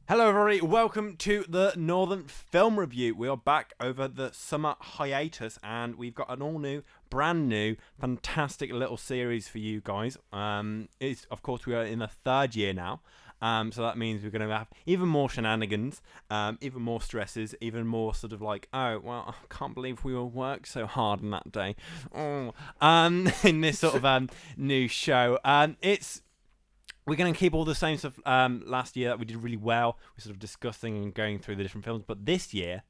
Hello everybody, welcome to the Northern Film Review. We are back over the summer hiatus and we've got an all new, brand new, fantastic little series for you guys. Of course we are in the third year now, so that means we're going to have even more shenanigans, even more stresses, even more sort of like, oh, well, I can't believe we all worked so hard on that day. In this sort of new show. We're going to keep all the same stuff last year that we did really well. We're sort of discussing and going through the different films. But this year,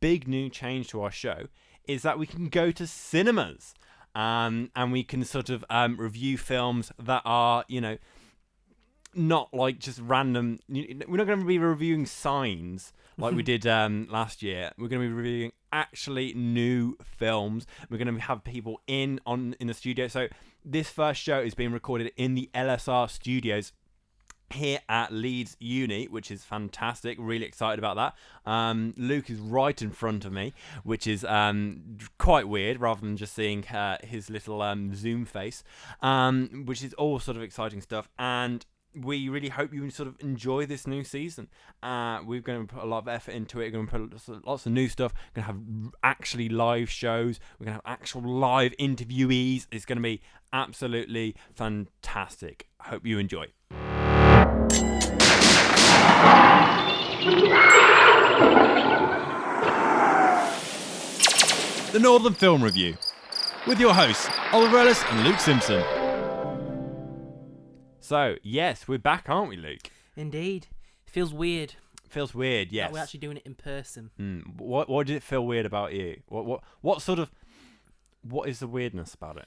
big new change to our show is that we can go to cinemas. And we can sort of review films that are, not like just random. We're not going to be reviewing Signs like we did last year. We're going to be reviewing actually new films. We're going to have people in the studio. So this first show is being recorded in the LSR studios here at Leeds Uni, which is fantastic. Really excited about that. Luke is right in front of me, which is quite weird, rather than just seeing his little Zoom face, which is all sort of exciting stuff. And we really hope you sort of enjoy this new season. We're going to put a lot of effort into it. We're going to put lots of new stuff. We're going to have actually live shows. We're going to have actual live interviewees. It's going to be absolutely fantastic. Hope you enjoy. The Northern Film Review with your hosts, Oliver Ellis and Luke Simpson. So, yes, we're back, aren't we, Luke? Indeed. It feels weird. Feels weird, yes. That we're actually doing it in person. What did it feel weird about you? What is the weirdness about it?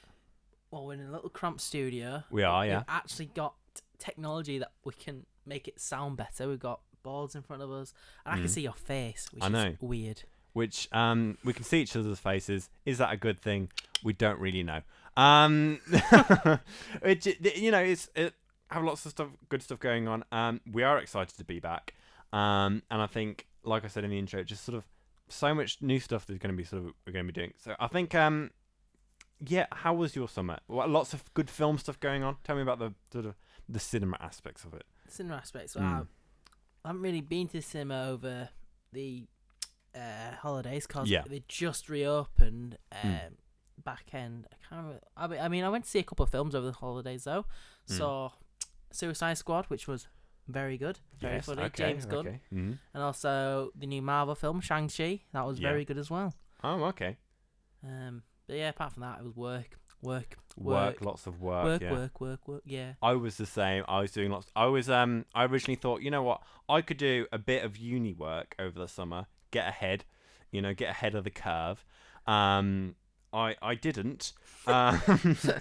Well, we're in a little cramped studio. We are, yeah. We've actually got technology that we can make it sound better. We've got boards in front of us, and I can see your face, which is weird. Which we can see each other's faces. Is that a good thing? We don't really know. It have lots of good stuff going on. We are excited to be back. And I think, like I said in the intro, just sort of so much new stuff we're going to be doing. So I think, how was your summer? Lots of good film stuff going on. Tell me about the sort of the cinema aspects of it. Cinema aspects. Well, I haven't really been to the cinema over the holidays because they just reopened. Back end. I can't remember. I mean, I went to see a couple of films over the holidays though. So, Suicide Squad, which was very good, very funny. Okay, James Gunn, and also the new Marvel film Shang-Chi. That was very good as well. Oh, okay. But yeah, apart from that, it was work. Lots of work. Work. Yeah. I was the same. I was doing lots. I originally thought, you know what, I could do a bit of uni work over the summer, get ahead of the curve. I didn't, because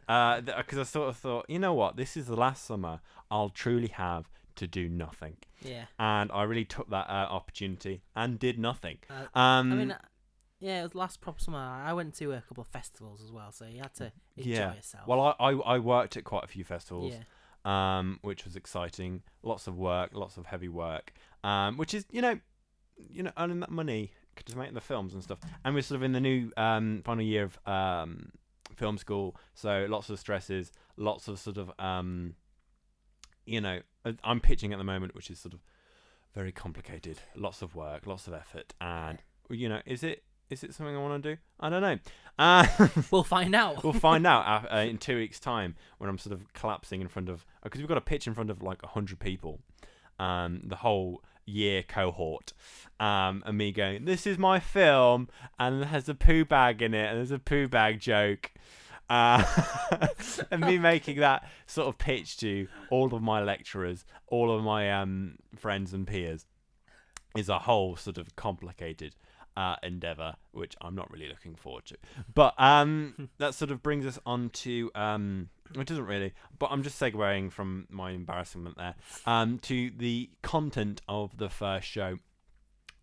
I sort of thought, you know what, this is the last summer I'll truly have to do nothing. Yeah. And I really took that opportunity and did nothing. It was last proper summer. I went to a couple of festivals as well, so you had to enjoy yourself. Well, I worked at quite a few festivals, which was exciting. Lots of work, lots of heavy work, which is, earning that money to make the films and stuff. And we're sort of in the new final year of film school, so lots of stresses, lots of sort of I'm pitching at the moment, which is sort of very complicated. Lots of work, lots of effort, and is it something I want to do? I don't know. We'll find out. We'll find out in 2 weeks' time, when I'm sort of collapsing in front of, because we've got a pitch in front of like 100 people, the whole year cohort, and me going, this is my film, and it has a poo bag in it, and there's a poo bag joke, and me making that sort of pitch to all of my lecturers, all of my friends and peers, is a whole sort of complicated endeavor, which I'm not really looking forward to. But that sort of brings us on to it doesn't really, but I'm just segueing from my embarrassment there to the content of the first show,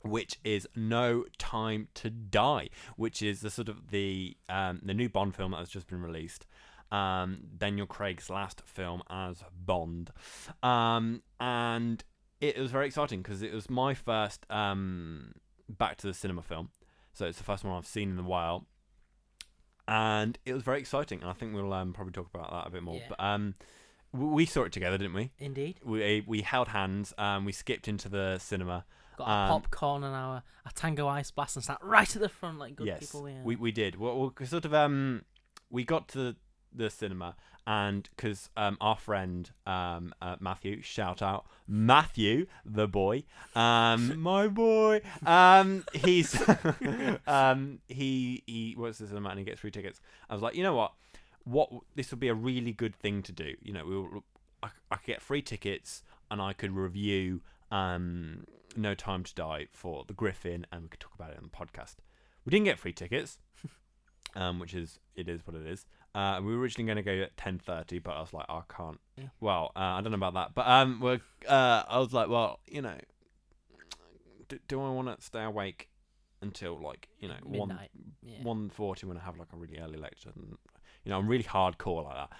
which is No Time to Die, which is the sort of the new Bond film that has just been released. Daniel Craig's last film as Bond, and it was very exciting because it was my first back to the cinema film, so it's the first one I've seen in a while, and it was very exciting, and I think we'll probably talk about that a bit more. But We saw it together, didn't we? Indeed. We held hands. We skipped into the cinema. Got our popcorn and our Tango Ice Blast and sat right at the front like good people. Yeah. We did. Well, sort of we got to the cinema, and because our friend Matthew, shout out Matthew the boy, my boy, he's he works at the cinema and he gets free tickets. I was like, you know what this would be a really good thing to do. You know, I could get free tickets and I could review No Time to Die for the Griffin, and we could talk about it on the podcast. We didn't get free tickets, which is what it is. We were originally going to go at 10:30, but I was like, I can't. Yeah. Well, I don't know about that, but I was like, well, you know, do I want to stay awake until like, you know, midnight, 1:40 when I have like a really early lecture? And, you know, I'm really hardcore like that.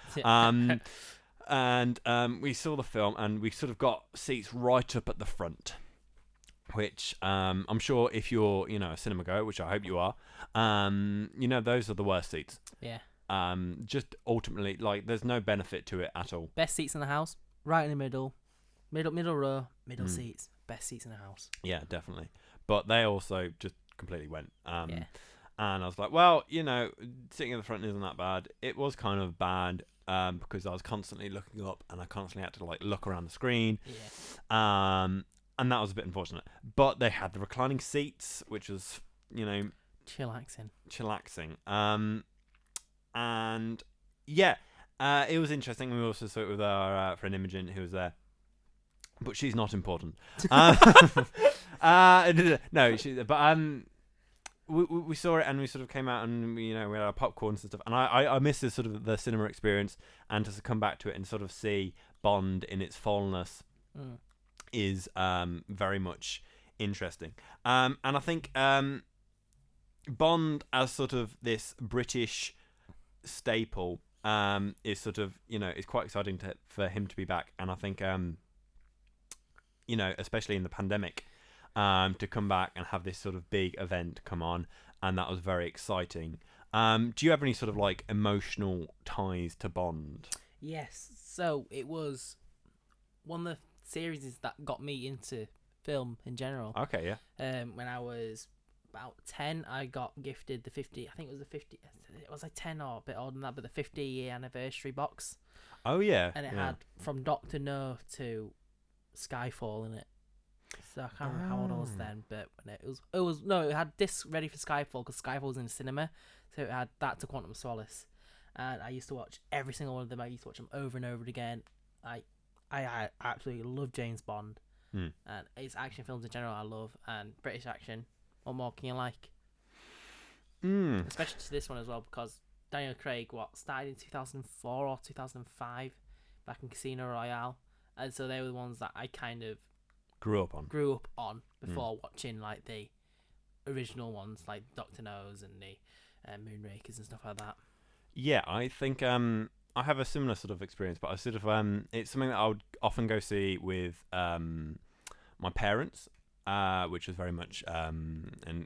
And we saw the film, and we sort of got seats right up at the front, which I'm sure if you're, you know, a cinema goer, which I hope you are, you know, those are the worst seats. Yeah. Just ultimately, like, there's no benefit to it at all. Best seats in the house, right in the middle row, middle seats, best seats in the house. Yeah, definitely. But they also just completely went. Yeah. And I was like, well, you know, sitting in the front isn't that bad. It was kind of bad because I was constantly looking up, and I constantly had to like look around the screen. Yeah. And that was a bit unfortunate. But they had the reclining seats, which was, you know, chillaxing. And yeah, it was interesting. We also saw it with our friend Imogen, who was there, but she's not important. No, we saw it, and we sort of came out, and you know, we had our popcorns and stuff. And I miss this sort of the cinema experience, and to come back to it and sort of see Bond in its fullness is very much interesting. And I think Bond as sort of this British staple is sort of, you know, it's quite exciting for him to be back. And I think you know, especially in the pandemic, to come back and have this sort of big event come on, and that was very exciting. Do you have any sort of like emotional ties to Bond? Yes. So it was one of the series that got me into film in general. Okay, yeah. When I was about 10, I got gifted the 50. I think it was the 50. It was like 10 or a bit older than that, but the 50-year anniversary box. Oh yeah. And it had from Doctor No to Skyfall in it. So I can't remember how old I was then, but when it had discs ready for Skyfall because Skyfall was in the cinema, so it had that to Quantum of Solace, and I used to watch every single one of them. I used to watch them over and over again. I absolutely love James Bond, and it's action films in general I love, and British action. What more can you like? Especially to this one as well, because Daniel Craig started in 2004 or 2005 back in Casino Royale, and so they were the ones that I kind of grew up on before watching like the original ones like Doctor No's and the Moonrakers and stuff like that. Yeah, I think I have a similar sort of experience, but I sort of it's something that I would often go see with my parents, which was very much a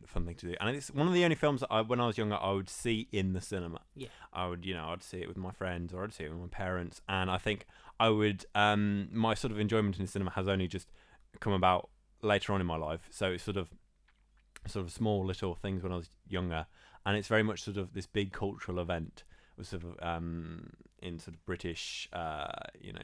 fun thing to do. And it's one of the only films that when I was younger I would see in the cinema. Yeah, I'd see it with my friends, or I'd see it with my parents, and I think I would my sort of enjoyment in the cinema has only just come about later on in my life. So it's sort of small little things when I was younger, and it's very much sort of this big cultural event was sort of in sort of British you know,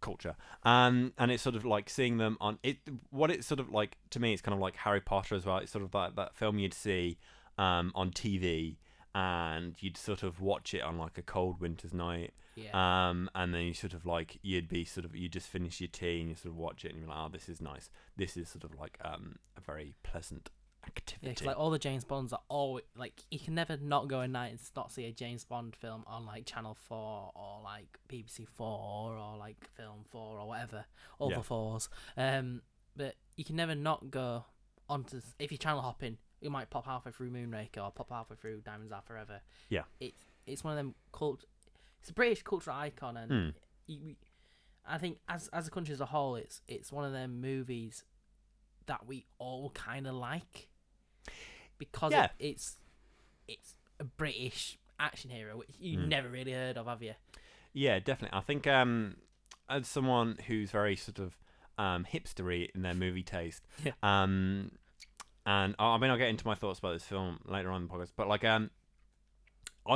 culture, and it's sort of like seeing them on it. What it's sort of like to me, it's kind of like Harry Potter as well. It's sort of like that film you'd see on TV, and you'd sort of watch it on like a cold winter's night. Yeah. And then you sort of like you just finish your tea and you sort of watch it and you're like, oh, this is nice. This is sort of like a very pleasant activity. Yeah, 'cause like all the James Bonds are always like, you can never not go at night and not see a James Bond film on like Channel 4 or like BBC 4 or like Film 4 or whatever, all the fours. But you can never not go onto, if you're channel hopping, you might pop halfway through Moonraker or pop halfway through Diamonds Are Forever. Yeah, it's one of them it's a British cultural icon, and I think as a country as a whole, it's one of them movies that we all kind of like, because it's a British action hero, which you never really heard of, have you? Yeah, definitely. I think as someone who's very sort of hipstery in their movie taste, Yeah. and I mean I'll get into my thoughts about this film later on in the podcast, but like I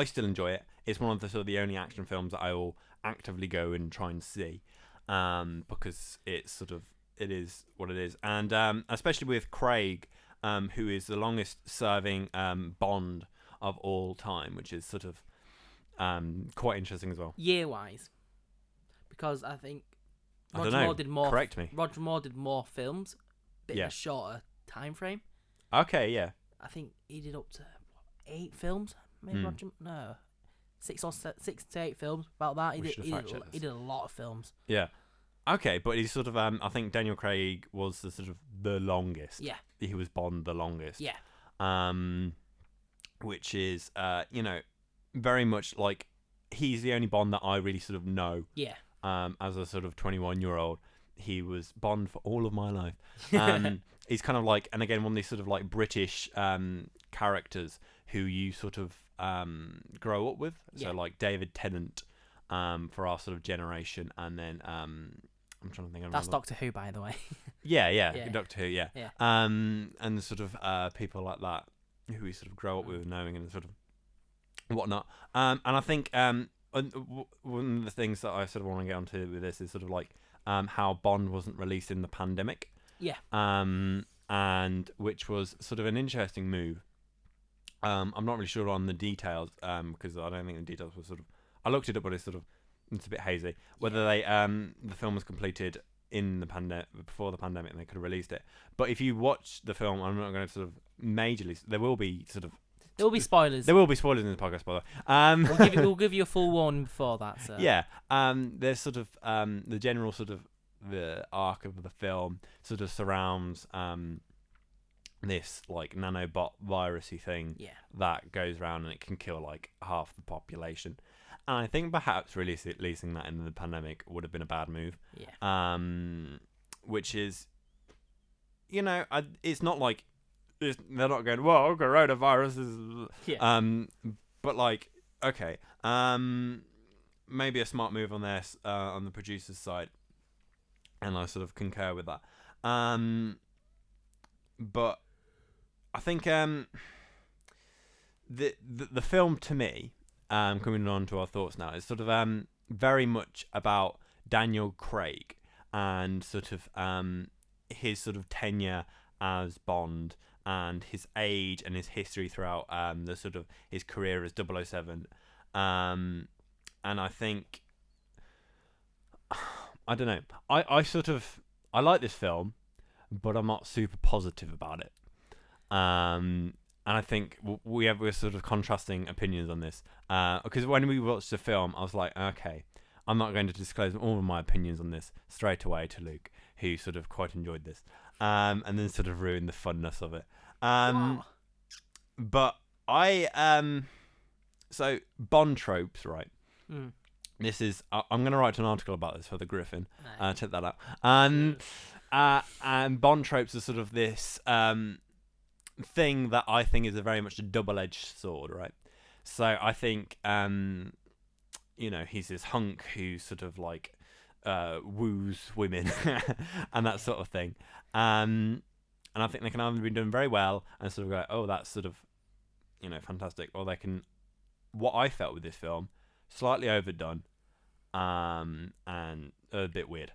still enjoy it. It's one of the sort of the only action films that I will actively go and try and see, because it's sort of it is what it is, and especially with Craig, who is the longest serving Bond of all time, which is sort of quite interesting as well. Year wise, because I think I don't know. Correct me. Roger Moore did more films, but in Yeah. a shorter time frame. Okay, yeah. I think he did up to 8 films. Maybe Roger, no, 6 to 8 films. About that, he did a lot of films. Yeah. Okay, but he's sort of I think Daniel Craig was the sort of the longest. Yeah. He was Bond the longest. Yeah. Which is very much like he's the only Bond that I really sort of know. Yeah. As a sort of 21-year-old, he was Bond for all of my life. He's kind of like, and again, one of these sort of like British characters who you sort of grow up with. Yeah. So like David Tennant for our sort of generation, and then I'm trying to think of that's Doctor Who, by the way. yeah, Doctor Who, yeah. Yeah. And sort of people like that who we sort of grow up with knowing and sort of whatnot. And I think one of the things that I sort of want to get onto with this is sort of like how Bond wasn't released in the pandemic. Yeah. And which was sort of an interesting move. I'm not really sure on the details because I don't think the details were sort of. I looked it up, but it's a bit hazy. Whether they the film was completed in the pandemic before the pandemic and they could have released it. But if you watch the film, I'm not going to sort of majorly. There will be spoilers. There will be spoilers in the podcast, by the way. We'll give you a full warning before that. So. Yeah. There's sort of the general sort of the arc of the film sort of surrounds this like nanobot virusy thing that goes around and it can kill like half the population. And I think perhaps releasing that in the pandemic would have been a bad move. Yeah. Which is, it's not like they're not going, well, coronavirus is. Yeah. But like, okay, maybe a smart move on this on the producer's side, and I sort of concur with that. But I think the film to me, coming on to our thoughts now, is sort of very much about Daniel Craig and sort of his sort of tenure as Bond and his age and his history throughout the sort of his career as 007. And I think I don't know. I like this film, but I'm not super positive about it. And I think we're sort of contrasting opinions on this. Because when we watched the film, I was like, okay, I'm not going to disclose all of my opinions on this straight away to Luke, who sort of quite enjoyed this, and then sort of ruined the funness of it. But so Bond tropes, right? Mm. This is I'm going to write an article about this for the Griffin. Nice. Check that out. And Bond tropes are sort of this thing that I think is very much a double-edged sword, right? So I think he's this hunk who sort of like woos women and that sort of thing. And I think they can either be done very well and sort of go, oh, that's sort of fantastic, or they can, what I felt with this film, slightly overdone and a bit weird.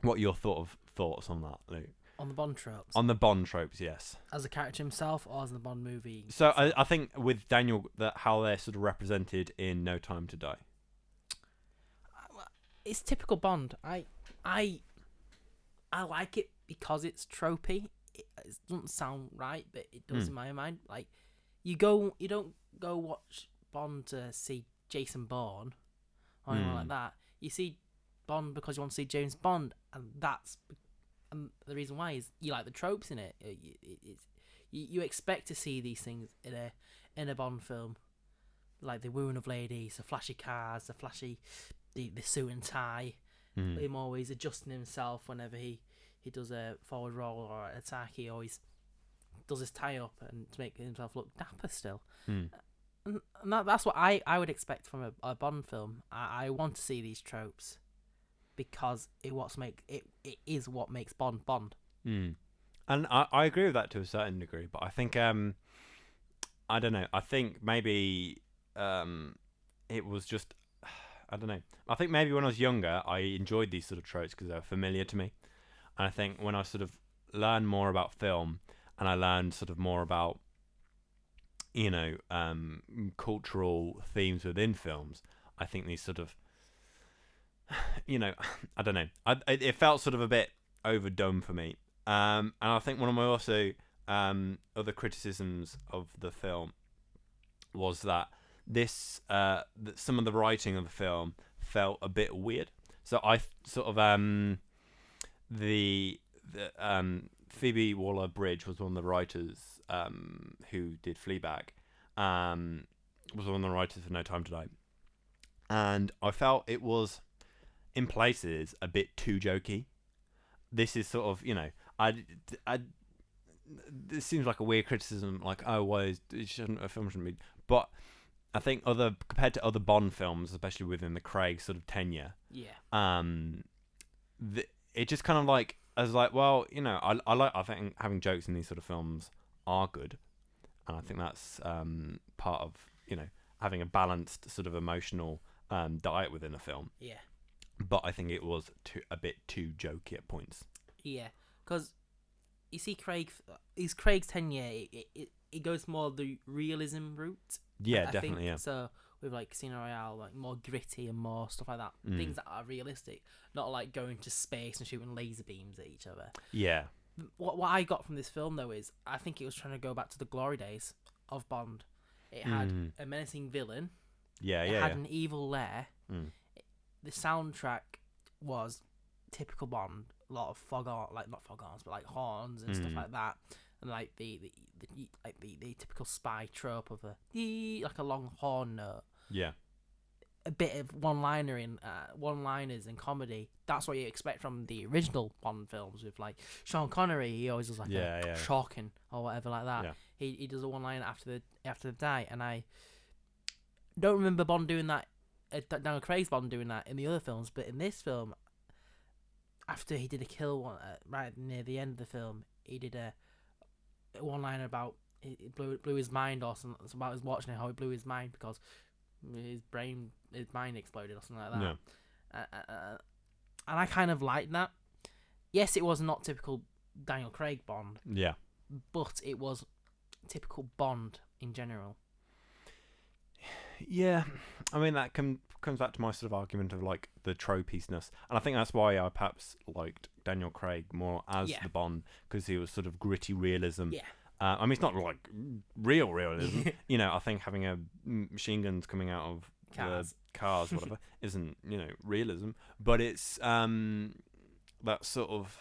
What are your thoughts on that, Luke? On the Bond tropes? On the Bond tropes, yes. As a character himself or as the Bond movie? So I think with Daniel, how they're sort of represented in No Time to Die. It's typical Bond. I like it because it's tropey. It doesn't sound right, but it does in my mind. Like, you don't go watch Bond to see Jason Bourne or anything like that. You see Bond because you want to see James Bond, and the reason why is you like the tropes in it. You expect to see these things in a Bond film, like the wooing of ladies, the flashy cars, the suit and tie, him always adjusting himself whenever he does a forward roll or an attack. He always does his tie up and to make himself look dapper still. that's what I would expect from a Bond film. I want to see these tropes because it is what makes Bond Bond. Mm. And I agree with that to a certain degree, but I think I don't know. I think maybe it was just I don't know. I think maybe when I was younger, I enjoyed these sort of tropes because they were familiar to me. And I think when I sort of learned more about film and I learned sort of more about cultural themes within films, I think these sort of I don't know. It felt sort of a bit overdone for me. And I think one of my also other criticisms of the film was that that some of the writing of the film felt a bit weird. So I sort of the Phoebe Waller-Bridge was one of the writers who did Fleabag. Was one of the writers for No Time to Die, and I felt it was in places a bit too jokey. This is sort of this seems like a weird criticism, like, oh, why a film shouldn't be, but I think compared to other Bond films, especially within the Craig sort of tenure, it just kind of like I was like, well, I think having jokes in these sort of films are good, and I think that's part of having a balanced sort of emotional diet within a film. Yeah. But I think it was a bit too jokey at points. Yeah, because you see, Craig's tenure, it goes more the realism route. Yeah, I definitely. think. Yeah. So with like Casino Royale, like more gritty and more stuff like that, things that are realistic, not like going to space and shooting laser beams at each other. Yeah. What I got from this film though is I think it was trying to go back to the glory days of Bond. It had a menacing villain. Yeah, it had an evil lair. The soundtrack was typical Bond. A lot of not fog horns, but like horns and stuff like that, and like the typical spy trope of like a long horn note. Yeah. A bit of one-liners in comedy. That's what you expect from the original Bond films with like Sean Connery. He always does like shocking or whatever like that. Yeah. He does a one-liner after the die, and I don't remember Bond doing that. Daniel Craig's Bond doing that in the other films, but in this film, after he did a kill one right near the end of the film, he did a one-liner about it blew his mind or something. It's about his watching it, how it blew his mind because his mind exploded or something like that. Yeah. And I kind of liked that. Yes, it was not typical Daniel Craig Bond. Yeah. But it was typical Bond in general. Yeah, I mean that comes back to my sort of argument of like the tropishness, and I think that's why I perhaps liked Daniel Craig more as the Bond, because he was sort of gritty realism. Yeah. I mean, it's not like real realism. I think having a machine guns coming out of cars, whatever, isn't realism, but it's that sort of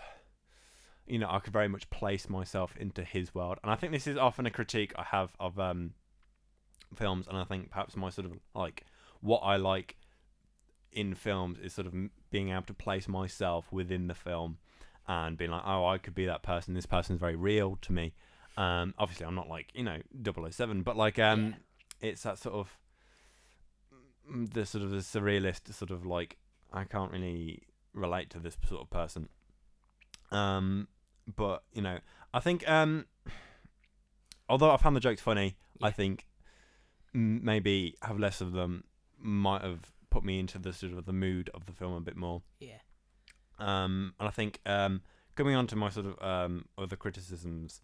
I could very much place myself into his world, and I think this is often a critique I have of films, and I think perhaps my sort of like what I like in films is sort of being able to place myself within the film and being like, oh, I could be that person. This person's very real to me. Obviously, I'm not like 007, but like it's that sort of the surrealist sort of like I can't really relate to this sort of person. But I think although I found the jokes funny, I think maybe have less of them might have put me into the sort of the mood of the film a bit more. Yeah. And I think coming on to my sort of other criticisms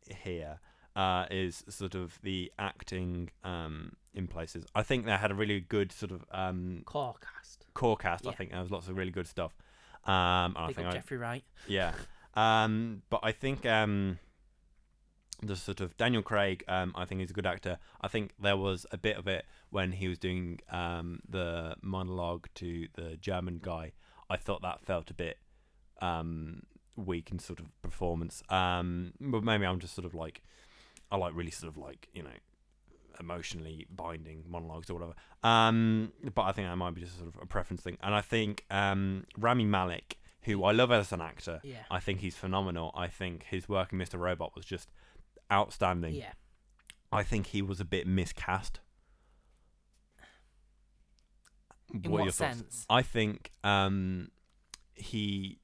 here is sort of the acting in places. I think they had a really good sort of core cast. Yeah. I think there was lots of really good stuff. I think Jeffrey Wright. Yeah. But I think the sort of Daniel Craig, I think he's a good actor. I think there was a bit of it when he was doing the monologue to the German guy. I thought that felt a bit weak in sort of performance. But maybe I'm just sort of like, I like really sort of like, emotionally binding monologues or whatever. But I think that might be just sort of a preference thing. And I think Rami Malek, who I love as an actor, I think he's phenomenal. I think his work in Mr. Robot was just outstanding. Yeah. I think he was a bit miscast. In what sense? I think he.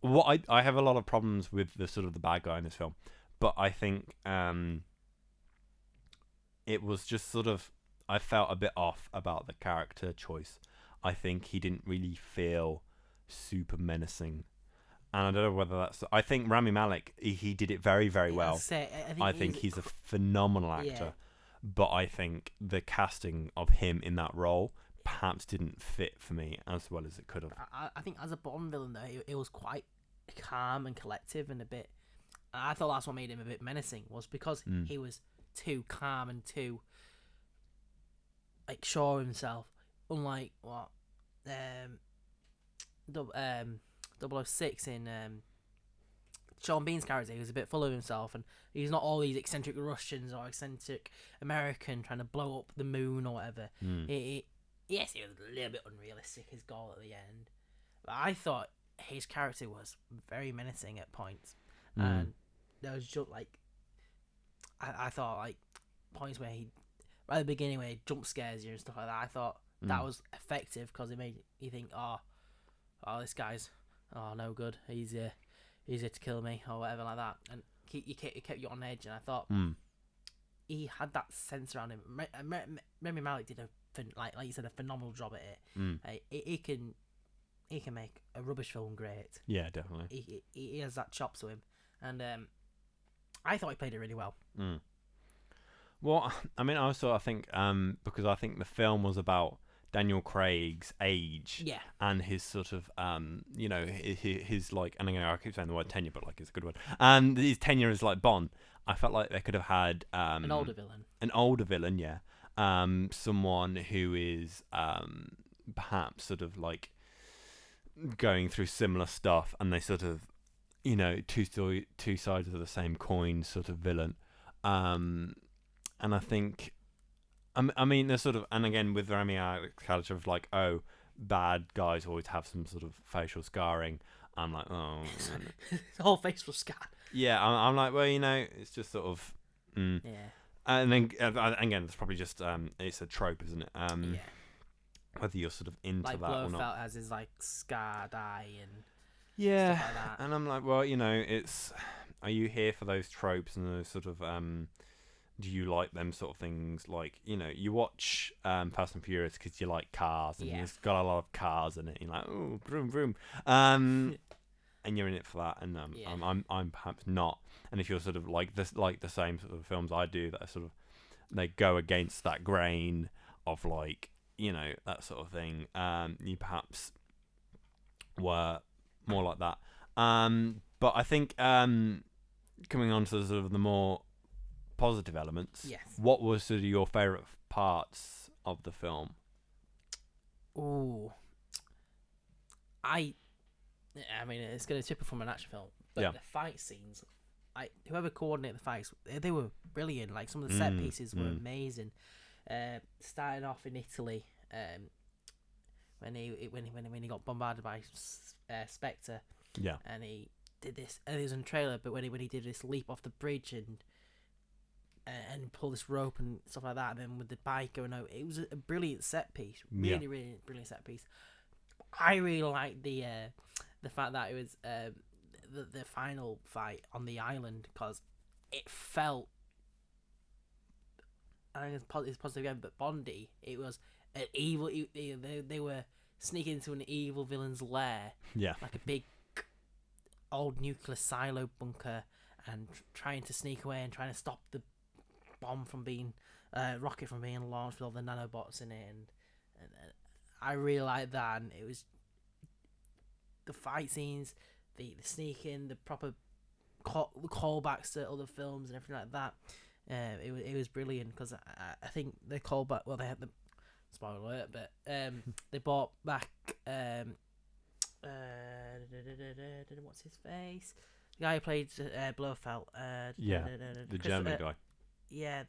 What I have a lot of problems with the sort of the bad guy in this film, but I think it was just sort of, I felt a bit off about the character choice. I think he didn't really feel super menacing, and I don't know whether that's. I think Rami Malek, he did it very, very well. I think he's a phenomenal actor, but I think the casting of him in that role perhaps didn't fit for me as well as it could have. I think as a Bond villain though, it was quite calm and collective and a bit. I thought that's what made him a bit menacing, was because he was too calm and too like sure of himself. Unlike what 006 in Sean Bean's character, he was a bit full of himself, and he's not all these eccentric Russians or eccentric American trying to blow up the moon or whatever. Yes, it was a little bit unrealistic, his goal at the end, but I thought his character was very menacing at points, and there was just like I thought like points where he right at the beginning where he jump scares you and stuff like that. I thought that was effective because it made you think, oh, this guy's no good. He's here to kill me or whatever like that, and it kept you on edge. And I thought he had that sense around him. Rami Malek did like you said, a phenomenal job at it. He can make a rubbish film great. Yeah, definitely. He has that chop to him, and I thought he played it really well. Well, I mean, also I think because I think the film was about Daniel Craig's age, and his sort of his like, and I keep saying the word tenure, but like it's a good word. And his tenure as like Bond, I felt like they could have had an older villain, yeah, someone who is perhaps sort of like going through similar stuff, and they sort of two sides of the same coin sort of villain, and I think. I mean, there's sort of, and again with Rami Malek's character of like, oh, bad guys always have some sort of facial scarring. I'm like, oh, the whole face was scarred. Yeah, I'm like, well, it's just sort of, yeah. And then again, it's probably just it's a trope, isn't it? Whether you're sort of into like that or not. Like Blofeld has his like scarred eye and stuff like that. And I'm like, well, it's, are you here for those tropes and those sort of do you like them sort of things? Like, you watch Fast and Furious because you like cars, and it's got a lot of cars in it. You're like, oh, vroom vroom, and you're in it for that. And I'm perhaps not. And if you're sort of like this, like the same sort of films I do, that are sort of, they go against that grain of like that sort of thing. You perhaps were more like that. But I think coming on to sort of the more positive elements. Yes. What was sort of your favourite parts of the film? Ooh. I mean, it's going to differ from an action film, but the fight scenes, whoever coordinated the fights, they were brilliant. Like some of the set pieces were amazing. Starting off in Italy, when he got bombarded by Spectre. Yeah. And he did this, and it was in the trailer, but when he did this leap off the bridge and pull this rope and stuff like that, and then with the bike going out, it was a brilliant set piece. Really, really brilliant set piece. I really liked the fact that it was the final fight on the island, because it felt, I think it's positive again, but Bondy, it was an evil. They were sneaking into an evil villain's lair, like a big old nuclear silo bunker, and trying to sneak away and trying to stop the bomb from being rocket from being launched with all the nanobots in it, and I really liked that. And it was the fight scenes, the sneaking, the proper callbacks to other films and everything like that. It was brilliant, because I think the callback, well, they had the spoiler alert, but they brought back what's his face, the guy who played Blofeld, the German guy. Yeah,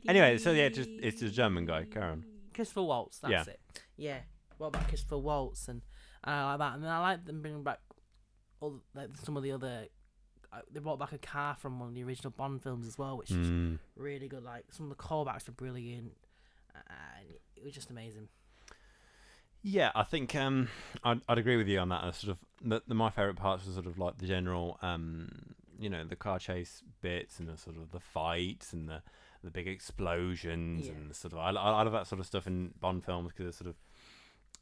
Anyway, so it's the German guy, Karen. Christopher Waltz, that's it. Yeah, what about Christopher Waltz, and I like that, and I like them bringing back all some of the other they brought back a car from one of the original Bond films as well, which was really good. Like some of the callbacks were brilliant, and it was just amazing. Yeah, I think I'd agree with you on that. Sort of my favourite parts were sort of like the general, the car chase bits and the sort of the fights and the big explosions and the sort of I love that sort of stuff in Bond films because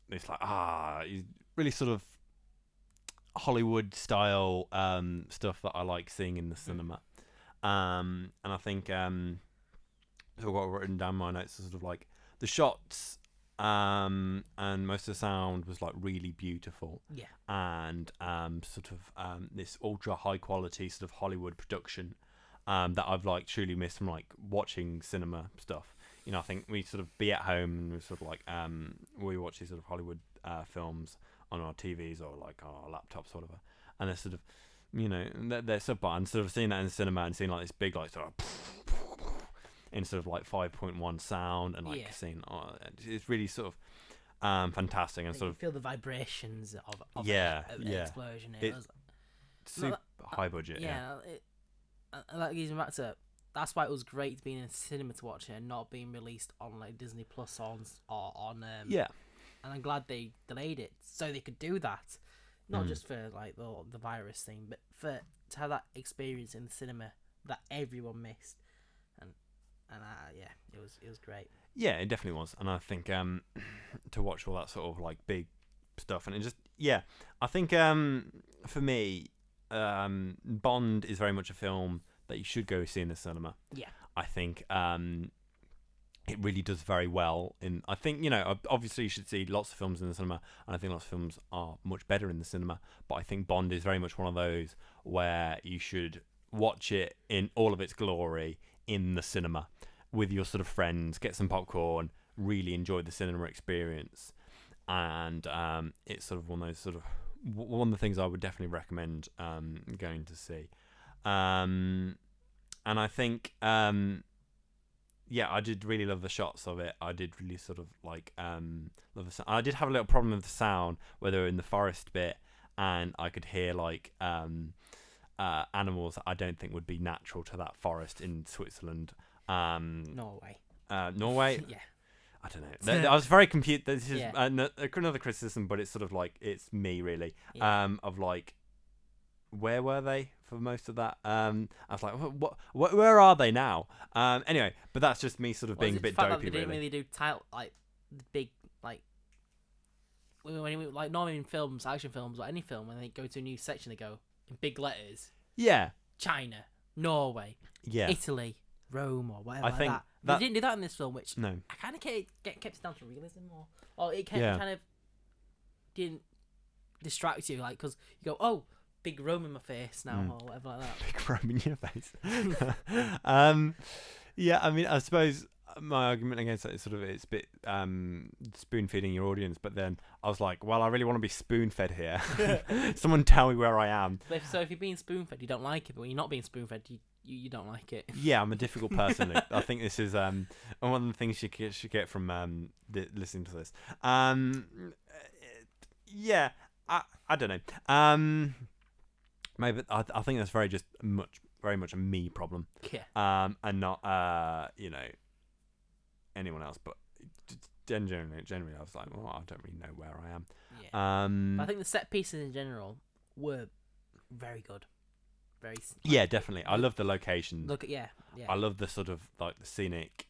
it's like really sort of Hollywood style stuff that I like seeing in the cinema. And I think so what I've written down my notes is sort of like the shots and most of the sound was like really beautiful. Yeah. And sort of this ultra high quality sort of Hollywood production that I've like truly missed from like watching cinema stuff. I think we sort of be at home and we sort of like we watch these sort of Hollywood films on our TVs or like our laptops or whatever, and they're sort of they're so bad, and sort of seeing that in the cinema and seeing like this big like sort of in sort of like 5.1 sound and like seeing it's really sort of fantastic and sort of feel the vibrations of the explosion. It's super high budget. That gives me back to that's why it was great being in the cinema to watch it and not being released on like Disney Plus or on and I'm glad they delayed it so they could do that, not just for like the virus thing, but to have that experience in the cinema that everyone missed, and it was great. Yeah, it definitely was, and I think to watch all that sort of like big stuff, and it just I think for me, Bond is very much a film that you should go see in the cinema. Yeah, I think it really does very well. I think obviously you should see lots of films in the cinema, and I think lots of films are much better in the cinema. But I think Bond is very much one of those where you should watch it in all of its glory in the cinema with your sort of friends, get some popcorn, really enjoy the cinema experience, and it's sort of one of those sort of one of the things I would definitely recommend going to see. And I think I did really love the shots of it. I did really sort of like love the sound. I did have a little problem with the sound where they were in the forest bit, and I could hear like animals that I don't think would be natural to that forest in Switzerland. Norway. Yeah. I don't know. I was very confused. This is another criticism, but it's sort of like it's me really. Of like, where were they for most of that? I was like, where are they now? Anyway, but that's just me sort of being a bit dopey. They didn't really do like big like when like normally in films, action films or any film, when they go to a new section, they go in big letters. Yeah. China, Norway, Italy, Rome, or whatever. I think like that. They didn't do that in this film, which I kind of kept it down to realism, or it kind of didn't distract you, like because you go, oh, big Rome in my face now, or whatever like that. Big Rome in your face. I mean, I suppose my argument against that is sort of it's a bit spoon feeding your audience, but then I was like, well, I really want to be spoon fed here. Someone tell me where I am. So if you're being spoon fed, you don't like it, but when you're not being spoon fed, you don't like it. Yeah, I'm a difficult person. I think this is one of the things you should get from listening to this. I don't know. Maybe I think that's very much a me problem. Yeah. And not anyone else, but generally I was like, well, I don't really know where I am. Yeah. I think the set pieces in general were very good. Definitely. I love the locations. Yeah. I love the sort of like the scenic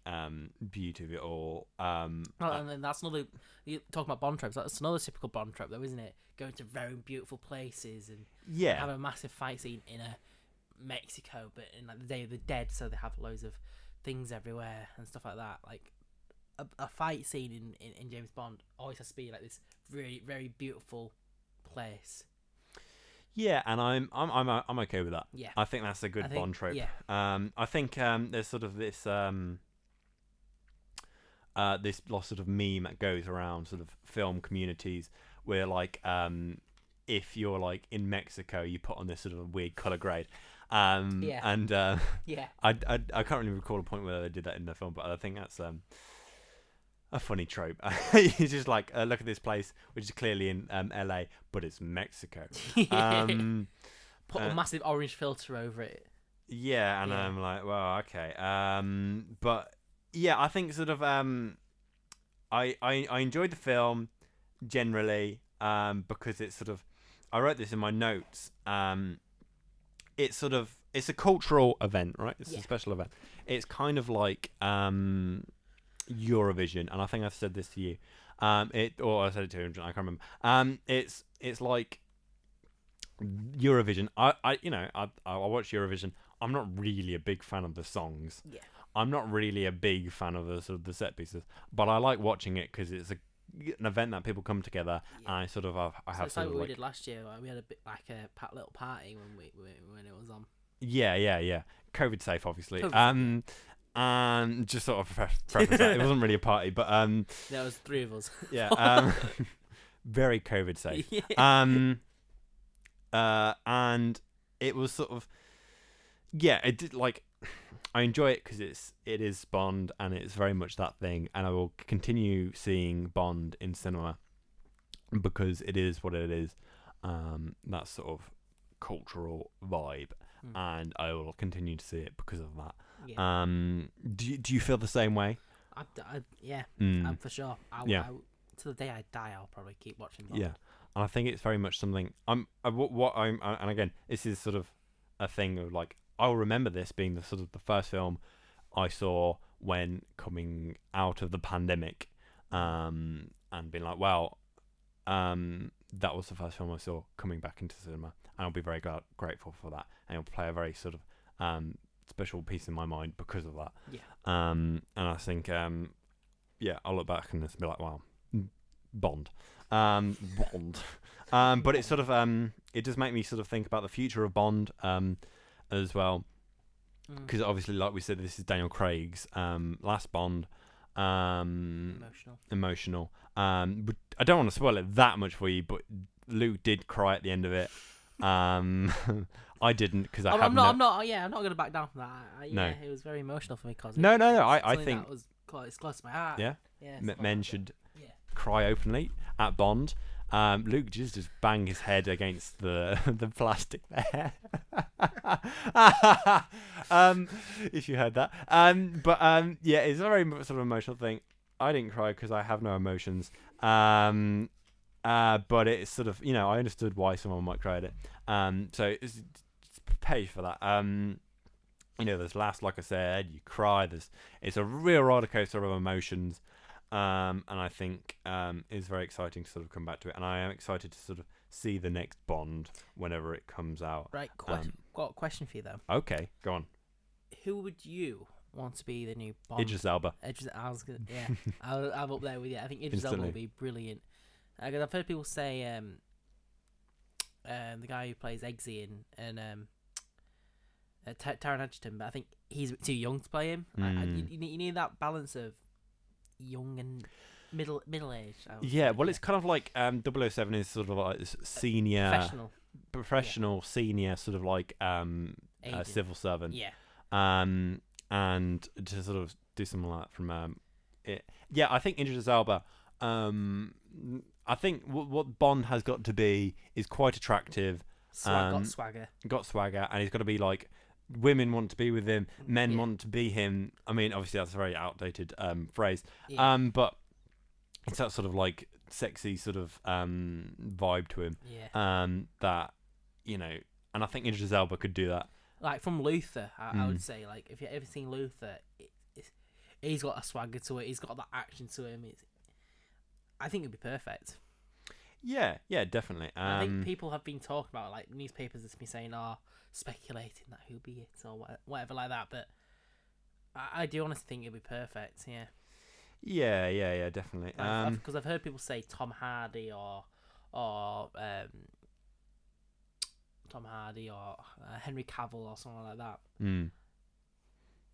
beauty of it all. And then that's another. You talking about Bond tropes? That's another typical Bond trope, though, isn't it? Going to very beautiful places and have a massive fight scene in Mexico, but in like the Day of the Dead, so they have loads of things everywhere and stuff like that. Like a fight scene in James Bond always has to be like this very very beautiful place. Yeah, and I'm okay with that. Yeah, I think that's a good Bond trope. Yeah. I think there's sort of this this lost sort of meme that goes around sort of film communities where like if you're like in Mexico, you put on this sort of weird color grade. I can't really recall a point where they did that in the film, but I think that's a funny trope. It's just like look at this place, which is clearly in LA, but it's Mexico. put a massive orange filter over it. Yeah, and I'm like, well, okay. But yeah, I think sort of I enjoyed the film generally because it's sort of, I wrote this in my notes. It's sort of, it's a cultural event, right? It's a special event. It's kind of like Eurovision, and I think I've said this to you. Or I said it to him, I can't remember. It's like Eurovision. I watch Eurovision. I'm not really a big fan of the songs. Yeah. I'm not really a big fan of the sort of the set pieces, but I like watching it because it's an event that people come together, and I sort of I have it's sort like of what like, we did last year. Like we had a bit like a little party when it was on. Yeah. COVID safe, obviously. COVID. And just sort of preface that. It wasn't really a party, but There was 3 of us. Yeah. Very COVID safe. And it was sort of, it did, like, I enjoy it because it is Bond, and it's very much that thing, and I will continue seeing Bond in cinema because it is what it is. That sort of cultural vibe, and I will continue to see it because of that. Yeah. Do you feel the same way? For sure. To the day I die, I'll probably keep watching Bond. Yeah, and I think it's very much something. And again, this is sort of a thing of like, I'll remember this being the sort of the first film I saw when coming out of the pandemic, and being like, wow, that was the first film I saw coming back into cinema, and I'll be very grateful for that, and it'll play a very sort of special piece in my mind because of that. Yeah. And I think I'll look back and just be like, wow, Bond. Bond. But it's sort of it does make me sort of think about the future of Bond as well, because obviously, like we said, this is Daniel Craig's last Bond. Emotional. But I don't want to spoil it that much for you, but Luke did cry at the end of it. I didn't, because I'm not going to back down from that. No. It was very emotional for me because No. I think that was it's close to my heart. Yeah. Men should Yeah. cry openly at Bond. Luke just bang his head against the plastic there. If you heard that. It's a very sort of emotional thing. I didn't cry because I have no emotions. But it's sort of, I understood why someone might cry at it. So it's pay for that. There's laughs, like I said, you cry. It's a real roller coaster of emotions. And I think it's very exciting to sort of come back to it, and I am excited to sort of see the next Bond whenever it comes out. Right, got a question for you though. Okay, go on. Who would you want to be the new Bond? Idris Elba. I'm up there with you. I think Idris Elba will be brilliant. Because I've heard people say the guy who plays Eggsy and Taron Egerton, but I think he's a bit too young to play him. You need that balance of young and middle age. It's kind of like 007 is sort of like this senior professional senior sort of like civil servant. And to sort of do something like that from it. Yeah, I think Idris Elba. I think what Bond has got to be is quite attractive. Got swagger. Got swagger, and he's got to be like, women want to be with him, men want to be him. I mean, obviously that's a very outdated phrase. But it's that sort of like sexy sort of vibe to him. That, and I think Idris Elba could do that. Like from Luther, I would say, like, if you've ever seen Luther, he's got a swagger to it. He's got that action to him. I think it'd be perfect. Yeah, definitely. I think people have been talking about, like, newspapers have been saying, speculating that he'll be it or whatever like that. But I do honestly think it'd be perfect. Yeah, definitely. Because I've heard people say Tom Hardy or Henry Cavill or something like that.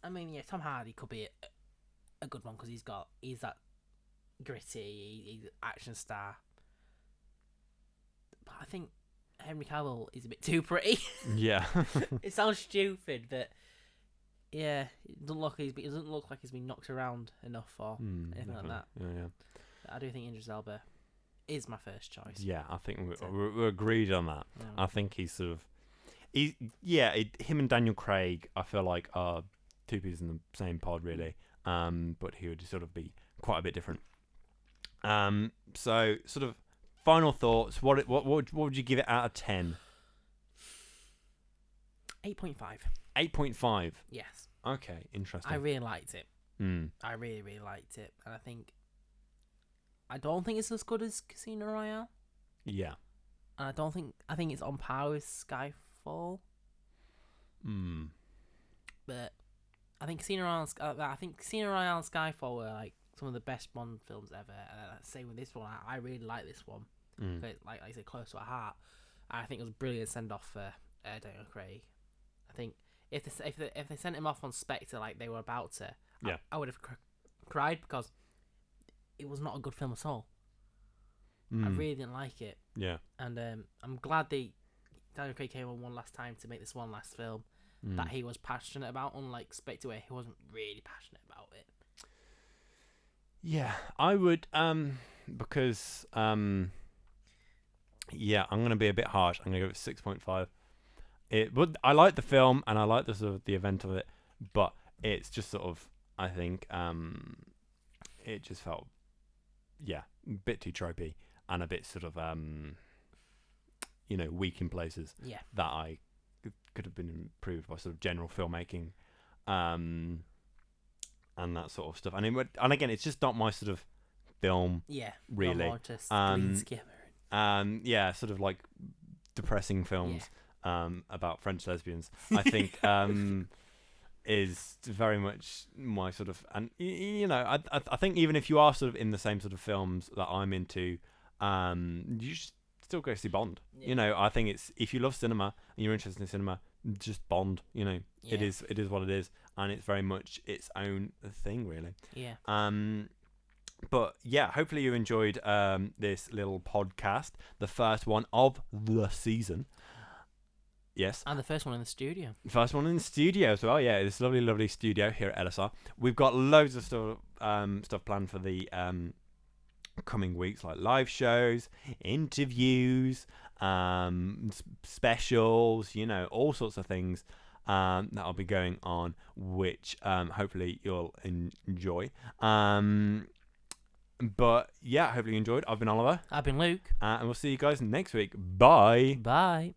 I mean, Tom Hardy could be a good one because he's that gritty, he's an action star. But I think Henry Cavill is a bit too pretty. Yeah. It sounds stupid, but it doesn't look like he's been knocked around enough or anything like that. Yeah. I do think Idris Elba is my first choice. Yeah, I think we're agreed on that. Yeah. I think he's sort of, him and Daniel Craig, I feel like are two peas in the same pod, really. But he would sort of be quite a bit different. So sort of final thoughts. What would you give it out of 10? 8.5. 8.5. Yes. Okay, interesting. I really liked it. Mm. I really, really liked it, and I don't think it's as good as Casino Royale. Yeah. And I think it's on par with Skyfall. But I think Casino Royale and Skyfall were like some of the best Bond films ever. Same with this one. I really like this one. But like I said, close to my heart. I think it was a brilliant send off for Daniel Craig. I think if they sent him off on Spectre like they were about to, I would have cried because it was not a good film at all. I really didn't like it. Yeah. And I'm glad Daniel Craig came on one last time to make this one last film that he was passionate about, unlike Spectre where he wasn't really passionate about it. Yeah, I would because I'm gonna be a bit harsh. I'm gonna go with 6.5. I like the film and I like the sort of the event of it, but it's just sort of, I think it just felt a bit too tropey and a bit sort of weak in places that I could have been improved by sort of general filmmaking and that sort of stuff. And again, it's just not my sort of film. Yeah, really. Green skimmer. Sort of like depressing films about French lesbians. I think is very much my sort of, and I think even if you are sort of in the same sort of films that I'm into, you should still go see Bond. I think it's, if you love cinema and you're interested in cinema, just Bond. It is what it is, and it's very much its own thing, really. But yeah, hopefully you enjoyed this little podcast, the first one of the season. Yes. And the first one in the studio. First one in the studio as well, yeah. This lovely, lovely studio here at LSR. We've got loads of stuff planned for the coming weeks, like live shows, interviews, specials, all sorts of things that'll be going on, which hopefully you'll enjoy. But yeah, hopefully you enjoyed. I've been Oliver. I've been Luke. And we'll see you guys next week. Bye. Bye.